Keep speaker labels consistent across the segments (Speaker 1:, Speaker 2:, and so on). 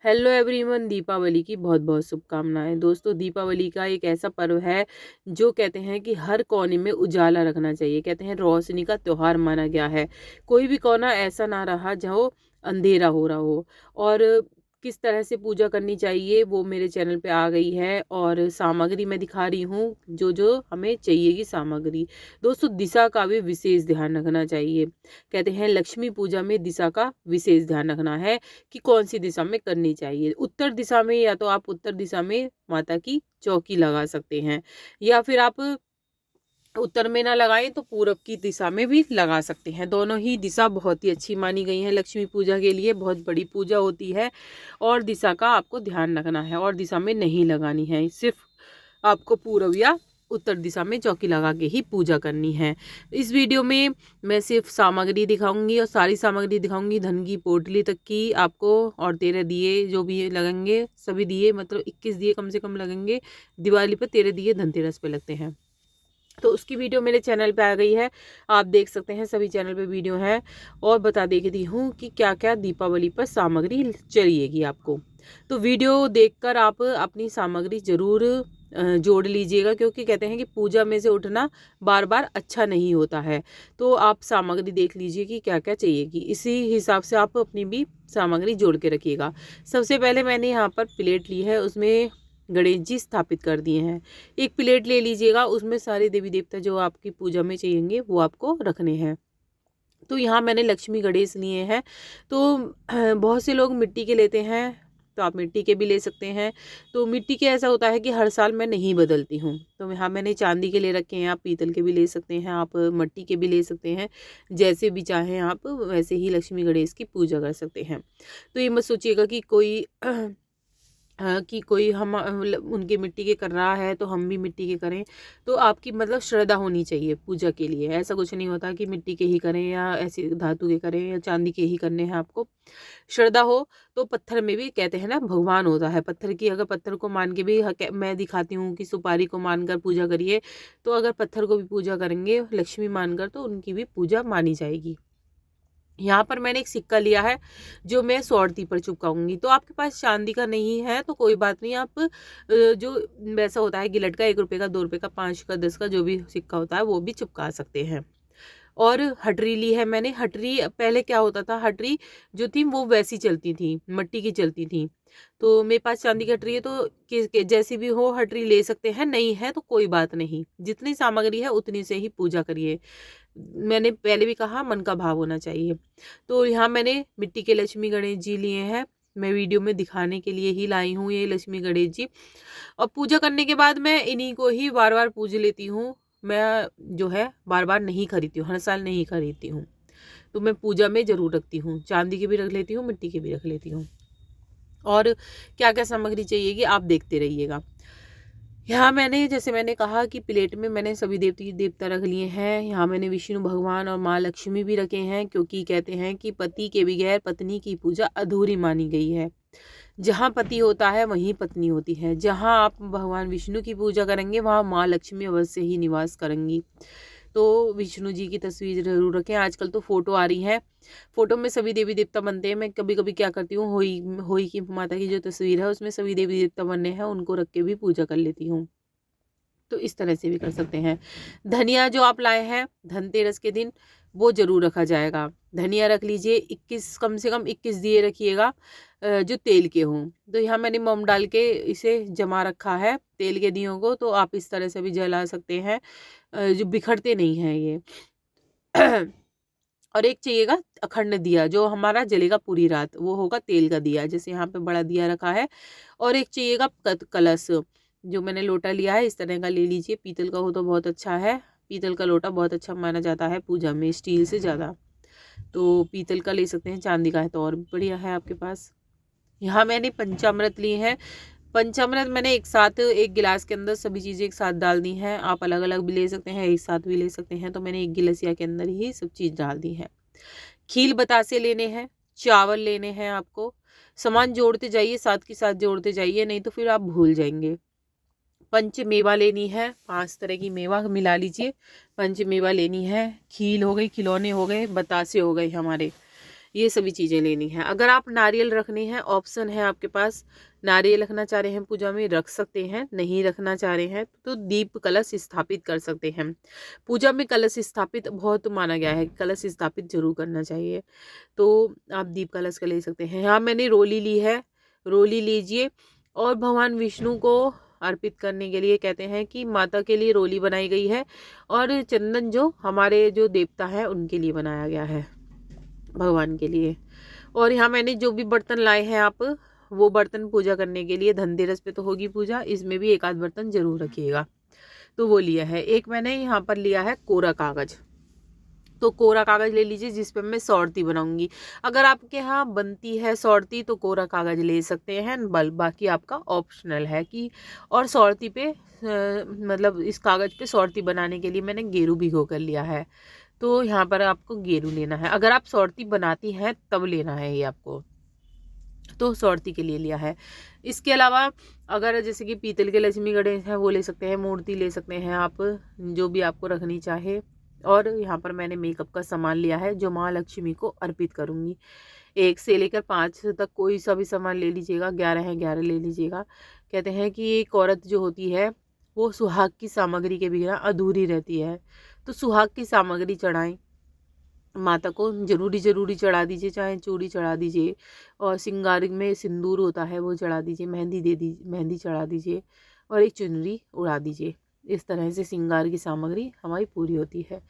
Speaker 1: Hello everyone, Deepawali की बहुत बहुत शुभकामनाएं। दोस्तों, दीपावली का एक ऐसा पर्व है जो कहते हैं कि हर कोने में उजाला रखना चाहिए। कहते हैं रोशनी का त्योहार माना गया है। कोई भी कोना ऐसा ना रहा जहाँ अंधेरा हो रहा हो। और किस तरह से पूजा करनी चाहिए वो मेरे चैनल पे आ गई है, और सामग्री मैं दिखा रही हूँ जो जो हमें चाहिए की सामग्री। दोस्तों, दिशा का भी विशेष ध्यान रखना चाहिए। कहते हैं लक्ष्मी पूजा में दिशा का विशेष ध्यान रखना है कि कौन सी दिशा में करनी चाहिए। उत्तर दिशा में या तो आप उत्तर दिशा में माता की चौकी लगा सकते हैं, या फिर आप उत्तर में ना लगाएं तो पूरब की दिशा में भी लगा सकते हैं। दोनों ही दिशा बहुत ही अच्छी मानी गई है लक्ष्मी पूजा के लिए। बहुत बड़ी पूजा होती है और दिशा का आपको ध्यान रखना है, और दिशा में नहीं लगानी है। सिर्फ आपको पूरब या उत्तर दिशा में चौकी लगा के ही पूजा करनी है। इस वीडियो में मैं सिर्फ सामग्री दिखाऊंगी, और सारी सामग्री दिखाऊंगी धन की पोटली तक की आपको। और 13 दिए जो भी लगेंगे, सभी दिए मतलब 21 दिए कम से कम लगेंगे। दिवाली पर 13 दिए धनतेरस पे लगते हैं। तो उसकी वीडियो मेरे चैनल पे आ गई है, आप देख सकते हैं। सभी चैनल पे वीडियो है। और बता देती हूँ कि क्या क्या दीपावली पर सामग्री चाहिएगी आपको। तो वीडियो देखकर आप अपनी सामग्री जरूर जोड़ लीजिएगा, क्योंकि कहते हैं कि पूजा में से उठना बार बार अच्छा नहीं होता है। तो आप सामग्री देख लीजिए कि क्या क्या चाहिएगी, इसी हिसाब से आप अपनी भी सामग्री जोड़ के रखिएगा। सबसे पहले मैंने यहाँ पर प्लेट ली है, उसमें गणेश जी स्थापित कर दिए हैं। एक प्लेट ले लीजिएगा, उसमें सारे देवी देवता जो आपकी पूजा में चाहिए वो आपको रखने हैं। तो यहाँ मैंने लक्ष्मी गणेश लिए हैं। तो बहुत से लोग मिट्टी के लेते हैं, तो आप मिट्टी के भी ले सकते हैं। तो मिट्टी के ऐसा होता है कि हर साल मैं नहीं बदलती हूँ। तो यहाँ मैंने चांदी के ले रखे हैं, आप पीतल के भी ले सकते हैं, आप मिट्टी के भी ले सकते हैं। जैसे भी चाहें आप वैसे ही लक्ष्मी गणेश की पूजा कर सकते हैं। तो ये मत सोचिएगा कि कोई कि कोई हम मतलब उनके मिट्टी के कर रहा है तो हम भी मिट्टी के करें। तो आपकी मतलब श्रद्धा होनी चाहिए पूजा के लिए। ऐसा कुछ नहीं होता कि मिट्टी के ही करें या ऐसे धातु के करें या चांदी के ही करने हैं आपको। श्रद्धा हो तो पत्थर में भी कहते हैं ना भगवान होता है। पत्थर की अगर पत्थर को मान के भी मैं दिखाती हूँ कि सुपारी को मानकर पूजा करिए, तो अगर पत्थर को भी पूजा करेंगे लक्ष्मी मानकर तो उनकी भी पूजा मानी जाएगी। यहाँ पर मैंने एक सिक्का लिया है जो मैं स्वार्थी पर चिपकाऊंगी। तो आपके पास चांदी का नहीं है तो कोई बात नहीं, आप जो वैसा होता है गिलट का 1 रुपये का, 2 रुपये का, 5 का, 10 का जो भी सिक्का होता है वो भी चिपका सकते हैं। और हटरी ली है मैंने। हटरी पहले क्या होता था, हटरी जो थी वो वैसी चलती थी, मिट्टी की चलती थी। तो मेरे पास चांदी की हटरी है, तो जैसी भी हो हटरी ले सकते हैं। नहीं है तो कोई बात नहीं, जितनी सामग्री है उतनी से ही पूजा करिए। मैंने पहले भी कहा मन का भाव होना चाहिए। तो यहाँ मैंने मिट्टी के लक्ष्मी गणेश जी लिए हैं। मैं वीडियो में दिखाने के लिए ही लाई हूँ ये लक्ष्मी गणेश जी। और पूजा करने के बाद मैं इन्हीं को ही बार बार पूज लेती हूँ। मैं जो है बार बार नहीं खरीदती हूँ, हर साल नहीं खरीदती हूँ। तो मैं पूजा में ज़रूर रखती हूँ, चांदी के भी रख लेती हूँ, मिट्टी के भी रख लेती हूँ। और क्या क्या सामग्री चाहिएगी आप देखते रहिएगा। यहाँ मैंने जैसे मैंने कहा कि प्लेट में मैंने सभी देवती देवता रख लिए हैं। यहाँ मैंने विष्णु भगवान और माँ लक्ष्मी भी रखे हैं, क्योंकि कहते हैं कि पति के बगैर पत्नी की पूजा अधूरी मानी गई है। जहाँ पति होता है वहीं पत्नी होती है। जहाँ आप भगवान विष्णु की पूजा करेंगे वहाँ माँ लक्ष्मी अवश्य ही निवास करेंगी। तो विष्णु जी की तस्वीर जरूर रखें। आजकल तो फोटो आ रही है, फोटो में सभी देवी देवता बनते हैं। मैं कभी कभी क्या करती हूँ, होई होई की माता की जो तस्वीर है उसमें सभी देवी देवता बने हैं, उनको रख के भी पूजा कर लेती हूँ। तो इस तरह से भी कर सकते हैं। धनिया जो आप लाए हैं धनतेरस के दिन वो जरूर रखा जाएगा। धनिया रख लीजिए 21, कम से कम 21 दिए रखिएगा जो तेल के हों। तो यहाँ मैंने मोम डाल के इसे जमा रखा है तेल के दियों को। तो आप इस तरह से भी जला सकते हैं, जो बिखरते नहीं हैं ये। और एक चाहिएगा अखंड दिया जो हमारा जलेगा पूरी रात, वो होगा तेल का दिया, जैसे यहाँ पे बड़ा दिया रखा है। और एक चाहिएगा कलश, जो मैंने लोटा लिया है इस तरह का ले लीजिए। पीतल का हो तो बहुत अच्छा है, पीतल का लोटा बहुत अच्छा माना जाता है पूजा में स्टील से ज़्यादा। तो पीतल का ले सकते हैं, चांदी का है तो और भी बढ़िया है आपके पास। यहाँ मैंने पंचामृत लिए हैं। पंचामृत मैंने एक साथ एक गिलास के अंदर सभी चीज़ें एक साथ डाल दी हैं। आप अलग अलग भी ले सकते हैं, एक साथ भी ले सकते हैं। तो मैंने एक गिलसिया के अंदर ही सब चीज़ डाल दी है। खील बतासे लेने हैं, चावल लेने हैं आपको। सामान जोड़ते जाइए, साथ के साथ जोड़ते जाइए, नहीं तो फिर आप भूल जाएंगे। पंच मेवा लेनी है, 5 तरह की मेवा मिला लीजिए। पंच मेवा लेनी है, खील हो गई, खिलौने हो गए, बतासे हो गए हमारे। ये सभी चीज़ें लेनी है। अगर आप नारियल रखने हैं, ऑप्शन है आपके पास, नारियल रखना चाह रहे हैं पूजा में रख सकते हैं, नहीं रखना चाह रहे हैं तो दीप कलश स्थापित कर सकते हैं। पूजा में कलश स्थापित बहुत माना गया है, कलश स्थापित जरूर करना चाहिए। तो आप दीप कलश का ले सकते हैं। यहाँ मैंने रोली ली है, रोली लीजिए। और भगवान विष्णु को अर्पित करने के लिए कहते हैं कि माता के लिए रोली बनाई गई है, और चंदन जो हमारे जो देवता है उनके लिए बनाया गया है, भगवान के लिए। और यहाँ मैंने जो भी बर्तन लाए हैं आप वो बर्तन पूजा करने के लिए, धनतेरस पे तो होगी पूजा, इसमें भी एक आध बर्तन जरूर रखिएगा। तो वो लिया है। एक मैंने यहाँ पर लिया है कोरा कागज। तो कोरा कागज ले लीजिए जिस पे मैं सौरती बनाऊंगी। अगर आपके यहाँ बनती है सौरती तो कोरा कागज ले सकते हैं, बाकी आपका ऑप्शनल है कि। और सौरती पे मतलब इस कागज पे सौरती बनाने के लिए मैंने गेरू भिगो कर लिया है। तो यहाँ पर आपको गेरू लेना है, अगर आप सौरती बनाती हैं तब लेना है ये आपको। तो सौरती के लिए लिया है। इसके अलावा अगर जैसे कि पीतल के लक्ष्मी गणेश हैं वो ले सकते हैं, मूर्ति ले सकते हैं आप, जो भी आपको रखनी चाहे। और यहाँ पर मैंने मेकअप का सामान लिया है जो माँ लक्ष्मी को अर्पित करूँगी। 1 से लेकर 5 तक कोई सा भी सामान ले लीजिएगा, 11 है 11 ले लीजिएगा। कहते हैं कि एक औरत जो होती है वो सुहाग की सामग्री के बिना अधूरी रहती है। तो सुहाग की सामग्री चढ़ाएं माता को, जरूरी चढ़ा दीजिए, चाहे चूड़ी चढ़ा दीजिए, और श्रृंगार में सिंदूर होता है वो चढ़ा दीजिए, मेहंदी चढ़ा दीजिए, और एक चुनरी उड़ा दीजिए। इस तरह से श्रृंगार की सामग्री हमारी पूरी होती है।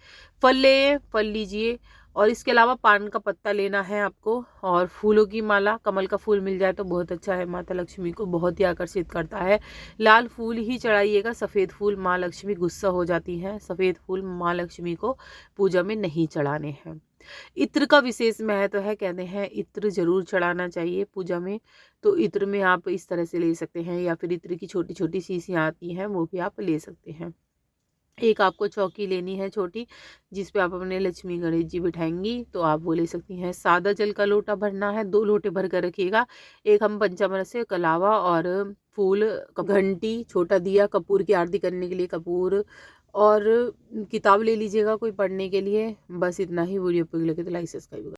Speaker 1: फल लीजिए। और इसके अलावा पान का पत्ता लेना है आपको, और फूलों की माला, कमल का फूल मिल जाए तो बहुत अच्छा है, माता लक्ष्मी को बहुत ही आकर्षित करता है। लाल फूल ही चढ़ाइएगा, सफ़ेद फूल माँ लक्ष्मी गुस्सा हो जाती हैं, सफ़ेद फूल माँ लक्ष्मी को पूजा में नहीं चढ़ाने हैं। इत्र का विशेष महत्व है, कहते हैं इत्र जरूर चढ़ाना चाहिए पूजा में। तो इत्र में आप इस तरह से ले सकते हैं, या फिर इत्र की छोटी छोटी शीशियाँ आती हैं वो भी आप ले सकते हैं। एक आपको चौकी लेनी है छोटी, जिस पे आप अपने लक्ष्मी गणेश जी बिठाएंगी, तो आप वो ले सकती हैं। सादा जल का लोटा भरना है, 2 लोटे भर कर रखिएगा। एक हम पंचामृत से कलावा और फूल, घंटी, छोटा दिया, कपूर की आरती करने के लिए कपूर, और किताब ले लीजिएगा कोई पढ़ने के लिए। बस इतना ही। वीडियो पर लगे तो लाइक सब्सक्राइब।